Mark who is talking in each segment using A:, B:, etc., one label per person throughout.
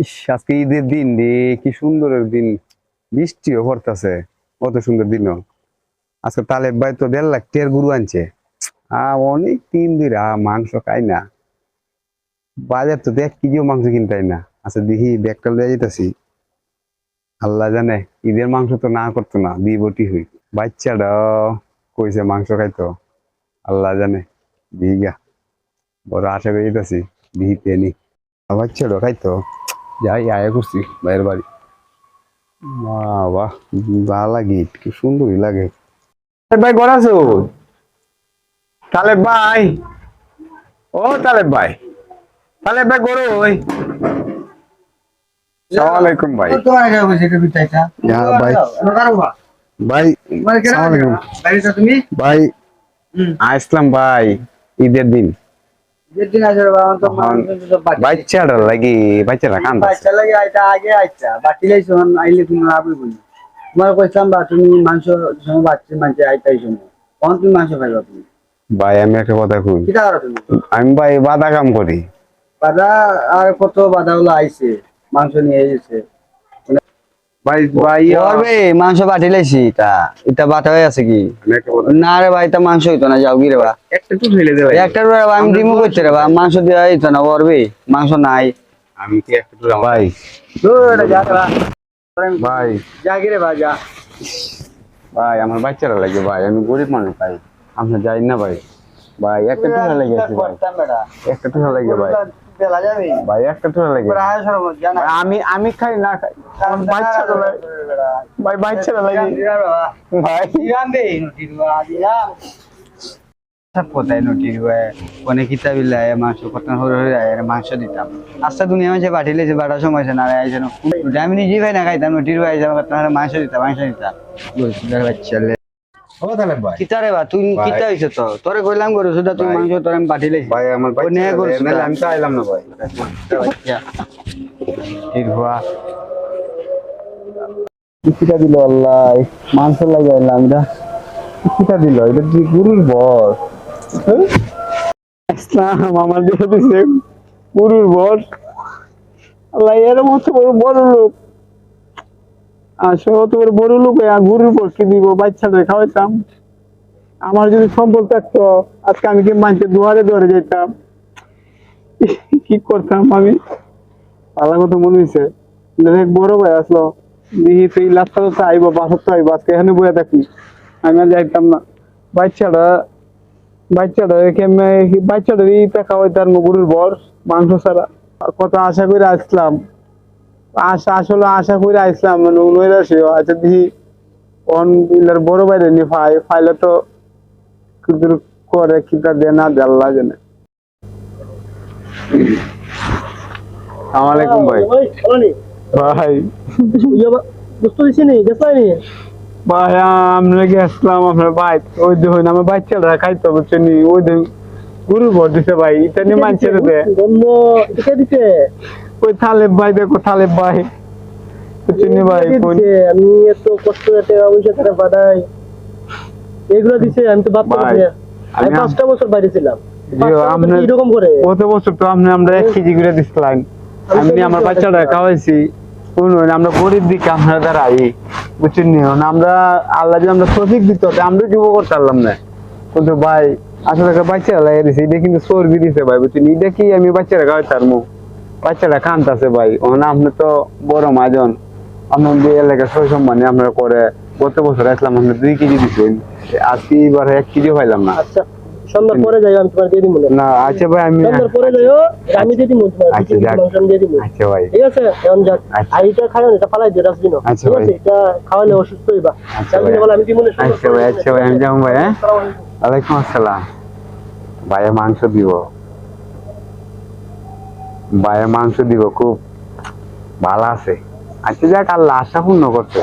A: ইস, আজকে ঈদের দিন রে, কি সুন্দরের দিন। বৃষ্টিও পড়তেছে, কত সুন্দর দিন। আজকে তালেব ভাই তো 1.5 লাখ টের গরু আনছে। অনেক দিন ধরে মাংস খাই না। বাজার তো 1 কেজিও মাংস কিনতাই না। আচ্ছা দেখি ব্যাগটা লয়ে যেতেছি। আল্লাহ জানে, ঈদের মাংস তো না করতো না, বিবটি হই। বাচ্চাটা কইছে মাংস খাইতো। আল্লাহ জানে, দিঘা বড় আশা করে যেতেছি, দিহি পেনি। বাচ্চাটা খাইতো। যাই আয়া করছি ভাইয়ের বাড়ি। বাহ বাহ, ভালো লাগে, কি সুন্দরই লাগে। ভাই ঘর আছো? তালেব ভাই, ও তালেব ভাই, তালেব ভাই গরু ওই। সালাম আলাইকুম ভাই। হ্যাঁ ভাই, ভাই সালাম আলাইকুম ভাই। আসলাম ভাই ঈদের দিন। তখন বাচ্চাটা লাগি, বাচ্চাটা কান্দা।
B: তোমার কইতাম বা তুমি মাংস সময় বাচ্চা মাংস আইতাই সময় কখন তুমি মাংস খাইবা তুমি
A: ভাই আমি একটা কথা কই,
B: কিটা করো তুমি
A: আমি ভাই বাধা কাম করি।
B: বাধা আর কত বাধা গুলো আইছে মাংস নিয়ে এসেছে
A: ভাই ভাই
B: বলবে মাংস পাঠিয়েছি তা এটা বাটা হয়ে আছে কি
A: আমি একটা কথা,
B: না রে ভাই তা মাংস হইতো না যাও কি রে বা
A: একটা একটু ফেলে দে ভাই।
B: একটা রে ভাই, আমি ডিমু করতে রে ভাই মাংস দেওয়া হইতো না বলবে মাংস নাই
A: আমি কি একটা ভাই, ভাই
B: যা কি রে ভাই যা
A: ভাই আমার বাচ্চারা লাগে ভাই, আমি গরিব মানুষ ভাই, আপনি যাই না ভাই। ভাই একটা টুনা লেগে আছে ভাই, একটা টুনা লাগে ভাই, ভাই একটা টুনা লাগে। ভাই, আমি খাই না খাই, আমার বাচ্চারা লাগে ভাই, বাচ্চারা লাগে ভাই।
B: কোথায় নটির কোনে কিতা বিলাই মাংস কত মাংস দিতাম আচ্ছা দুনিয়া মাঝে পাঠিয়েছে বাটার সময় না আইসেন আমি নিজে ভাই না খাইতাম নটির ভাই মাংস দিতাম বাচ্চা
A: ও তালেব ভাই,
B: কিতা রে বা তুই কিতা হইছে তো তোরে কইলাম গরু সুদা তুই
A: ভাই,
B: মাংস তোর আমি পাঠিয়েছি
A: ভাই আমার বাচ্চারা
B: গরু
A: লাগে, নাহলে আমি তো আইলাম না ভাই।
B: কিতা দিল আল্লাহ মাংস লাগাইলাম এটা
A: কিটা দিল, এটা কি গরুর বর? ইসলাম আমার দিয়ে দিছে গরুর বর। আল্লাহ এর মতো বড় বড় লোক, আসলে অত বড় লোক গরুর বর কি দিব? বাচ্চাদের খাওয়াইতাম। আমার যদি সম্পদ থাকতো আজকে আমি কি মানুষের দুয়ারে দুয়ারে যেতাম, কি করতাম আমি। পালা কথা মনে হয়েছে, এক বড় ভাই আসলো, দেখি তুই লাস্তা তো আইব, বাসার তো আইব, আজকে এখানে বয়ে থাকি, আমি আর যাইতাম না। বাচ্চাটা বাচ্চাটা কেমনে, বাচ্চাটা ইটা খাওয়াই তার গরুর বর মাংস ছাড়া। আর কত আশা করে আসলাম, আসলে আশা করে আসলাম, মানে উনই আসি। আচ্ছা দেখি কোন ইলার বড় বাইরে নি ফাইলে তো কিন্তু করে কিটা দে না দে আল্লাহ জানে। আসসালামাইকুম ভাই। ভাই
B: বুঝতে দিছি নি গেছাই
A: ভাই আমরা গেছিলাম আপনার ভাই, ওই দেখুন আমার বাচ্চারা খাইতে বুঝছেন, ওই দেখুন গরুর ভর দিছে ভাই, এটা নিয়ে মানছে দে।
B: দিছে
A: ওই তালেব ভাই, দেখো তালেব ভাই, বুঝছেন ভাই।
B: আমি এত কষ্ট করে অবশ্যই তারা বাদাই এগুলো দিছে আমি তো ভাবতে পারি না। আমি 5টা বছর বাইরে ছিলাম এরকম করে
A: কত বছর তো আমরা 1 কেজি করে দিছিলাম। আমি আমার বাচ্চারা খাওয়াইছি, শুনুন আমরা গরিব দিকে আমরা দাঁড়াই, বুঝছেন আমরা আল্লাহ যদি আমরা সঠিক দিত আমরা কি করতে পারলাম না। কিন্তু ভাই আসলে বাচ্চারা লাগিয়ে দিছে, এটা কিন্তু চর্বি দিছে ভাই, বুঝছেন। এটা কি আমি বাচ্চারা খাওয়াইতে পারবো? বাচ্চারা কান্দাছে ভাই। আপনি তো বড় মাজন, আপনার এলাকার সই সম্মানে আমরা করে গত বছর আসলাম, আপনি 2 কেজি দিচ্ছেন, আজকে এবার 1 কেজিও পাইলাম না।
B: আচ্ছা সন্ধ্যার পরে যাই আমি তোমার দিয়ে দিব
A: না আচ্ছা ভাই, আমি
B: সন্ধ্যার পরে যাইও আমি দিয়ে দিব তোমার
A: আচ্ছা যাক,
B: আমি দিয়ে দিব
A: আচ্ছা ভাই,
B: ঠিক আছে এখন যাক
A: আচ্ছা।
B: আর এটা খাওয়ান এটা ফালাই দিও ডাস্টবিন
A: আচ্ছা
B: ঠিক
A: ভাই।
B: আছে এটা খাওয়ালে অসুস্থ হইবা
A: আচ্ছা ভাই,
B: বলে আমি দিব না
A: আচ্ছা ভাই, আচ্ছা ভাই, আমি যাবো ভাই। হ্যাঁ, ওয়ালাইকুম আসসালাম। ভাইয়া মাংস দিব, ভাইয়া মাংস দিব, খুব ভালো আছে। আচ্ছা যাক, আল্লাহ আশা পূর্ণ করছে।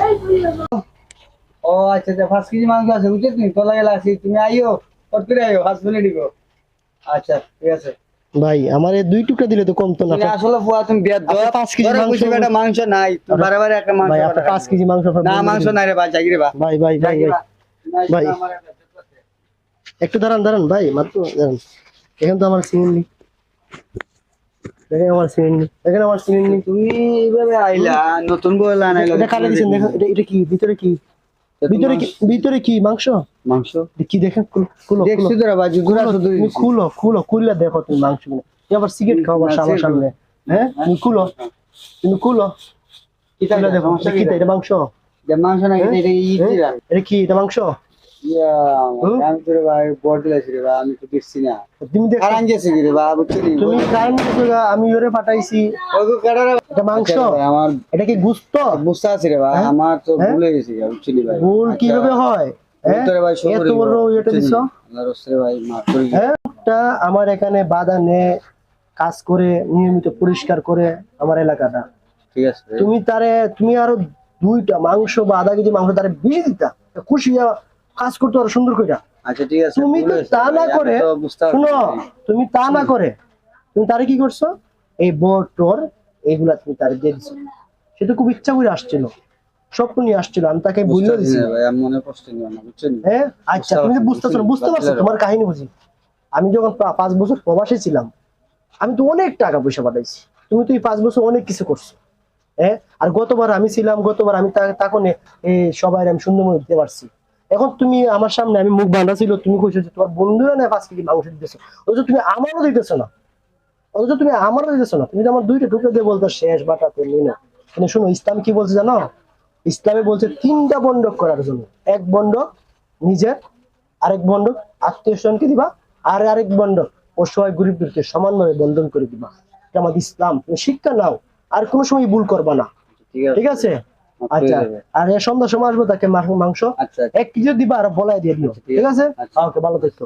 B: ও আচ্ছা আচ্ছা 5 কেজি মাংস আছে বুঝছো তুমি তোলা গেলা আছি তুমি আইও কত করে আইও 5 মিনিট দিব আচ্ছা ঠিক আছে
C: ভাই আমার এই 2 টুকরা দিলে তো কমতো না।
B: তুমি আসলে বুয়া তুমি বিয়ার দাও
C: 5 কেজি
B: ধরো
C: মাংস
B: বুঝি বেটা মাংস নাই তুমি বারে বারে একটা মাংস
C: ভাই আপনি 5 কেজি মাংস
B: না মাংস নাই রে ভাই জাগিরে বা
C: ভাই ভাই ভাই ভাই ভাই একটু দাঁড়ান দাঁড়ান ভাই মাত্র দাঁড়ান, এখন তো আমার সিঙ্গেল দেখেন আমার চিনেননি, দেখেন আমার চিনেননি।
B: তুমি এইভাবে আইলা নতুন বই আনাইলা
C: এটা কাটে দিছেন, দেখেন এটা কি ভিতরে কি, ভিতরে কি মাংস?
B: মাংস
C: এটা কি দেখেন, খুলো
B: দেখছি তোরা বাজু গুড়া শুধু
C: তুমি খুলে দেখো তুমি মাংস গুলো। তুমি আবার সিগারেট খাও আমার সামনে, হ্যাঁ তুমি খুলো খুলে দেখো এটা মাংস,
B: যে মাংস না এটা এটা ই দিরা
C: এটা কি এটা মাংস?
B: ইয়া আমি তোরে ভাই বড় দিলাছি রে ভাই আমি তো দেখছি না
C: তুমি দেখো,
B: কারণ গেছে কি রে ভাই বুঝছিস
C: তুমি কারেন্ট আমি ওরে পাঠাইছি,
B: ওগো কাটারা
C: এটা মাংস,
B: আমার
C: এটা কি গুস্ত?
B: বুঝতে আছে রে ভাই
C: হ্যাঁ?
B: আমার তো
C: হ্যাঁ?
B: ভুলে গেছি বুঝছিস ভাই
C: ভুল কিভাবে হয়? হ্যাঁ
B: তোরে ভাই সব
C: এত বড় এটা দিছো?
B: আল্লাহর রাস্তায় ভাই মাফ করে দিও।
C: হ্যাঁ একটা আমার এখানে বাদানে কাজ করে নিয়মিত পরিষ্কার করে আমার এলাকাটা,
B: ঠিক আছে রে।
C: তুমি আরো 2টা মাংস বা আধা কেজি মাংস তারে বেশি দিতা, খুশি হইয়া কাজ করতে আরো সুন্দর করে।
B: আচ্ছা ঠিক আছে
C: তুমি
B: ভুল
C: তো
B: হয়েছে
C: তা
B: ভাই,
C: না
B: আমি
C: করে
B: তো বুঝতে পারছি
C: শুনো,
B: ভাই।
C: তুমি তা না করে তুমি তারে কি করছো, এই বটর এইগুলা তুমি তারে দিয়ে দিছো। সে তো খুব ইচ্ছা করে আসছিল, স্বপ্ন নিয়ে আসছিল, আমি তাকে
B: বুঝতে
C: বললে
B: পারছি
C: দিছি।
B: না ভাই আমি মনে কষ্ট নিও না বুঝছেন
C: হ্যাঁ আচ্ছা, তুমি তো বুঝতে পারছো তোমার কাহিনী বুঝি। আমি যখন 5 বছর প্রবাসী ছিলাম, আমি তো অনেক টাকা পয়সা পাঠাইছি, তুমি তো এই 5 বছর অনেক কিছু করছো। হ্যাঁ আর গতবার আমি ছিলাম, গতবার আমি তখন সবাই আমি সুন্দর মনে দিতে পারছি। এখন তুমি আমার সামনে, আমি মুখ বাঁধা ছিল, তুমি কইছো যে তোমার বন্ধুরা না 5 কেজি মাংস দিতেছো, অথচ তুমি আমারও দিতেছো না, তুমি তো আমার 2টা টুকরো দিয়ে বলতো শেষ বাটা তুমি না। কিন্তু শোনো, ইসলাম কি বলছে জানো? ইসলামে বলছে 3টা বন্ডক করার জন্য। এক বন্ডক নিজের, আরেক বন্ডক আত্মীয় স্বজনকে দিবা, আর আরেক বন্ডক অসহায় গরিবদেরকে সমানভাবে বন্ধন করে দিবা। এটা আমাদের ইসলাম, তুমি শিক্ষা নাও, আর কোনো সময় ভুল করবা না, ঠিক আছে?
B: মাফ করে
C: আচ্ছা,
B: দেবে।
C: আর সন্ধ্যার সময় আসবো, তাকে মাংস
B: আচ্ছা
C: 1 কেজি দিবা আর বলাই দিয়ে দিও, ঠিক আছে?
B: আচ্ছা।
C: ওকে, ভালো থাকো।